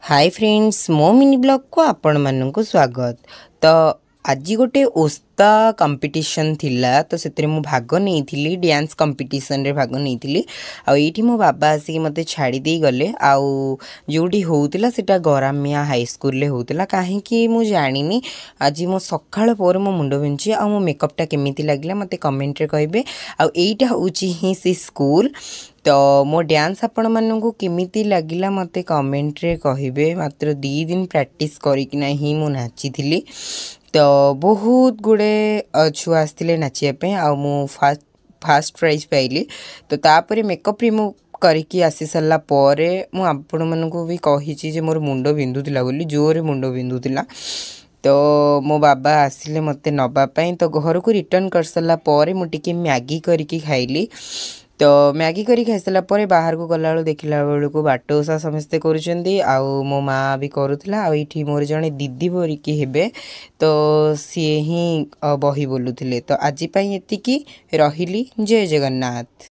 Hi friends मो mini blog को आपण मानक स्वागत। तो आज गोटे ओस्ता कंपटीशन थिला तो से मु भाग नहीं डांस कंपटीशन रे भाग नहीं आईठी मो बाबा आसिक मते छाड़ी दे गले आउ जोटी होउतिला सेटा गरामिया हाई स्कूल ले होउतिला काहे मु जानिनी। आज मो सकाळ पर मो मुंड बिंची आ मो मेकअपटा केमिति लागला मते कमेंट रे कहबे। आ एटा होउची ही से स्कूल तो मो डांस आपण मानू केमिति लगिला मते कमेंट रे कहबे। मात्र 2 दिन प्रैक्टिस करिकिना ही मु नाची थिली तो बहुत गुड़े छुआ आसते नाचियापे आ मु फास्ट प्राइज पाइली। तो तापर मेकअप रिमूव करके आसी सारा पर मु आपण मानू भी कही मोर मुंड बिंधुला बोली जोरे मुंड बिंधुला। तो मो बाबा आसिले मते नबापाई तो घर को रिटर्न कर सारा पर मुझे मैगी करके खाइली। तो मैगी करी खाई सारा पर बाहर को गला देखला बेलू बाट ओषा समस्ते करुँच आउ मो माँ भी करूला आईठी मोर जड़े दीदी बोरिकी हेबे तो सी ही बही बोलुले। तो आजिपाई एतिकी रहिली। जय जगन्नाथ।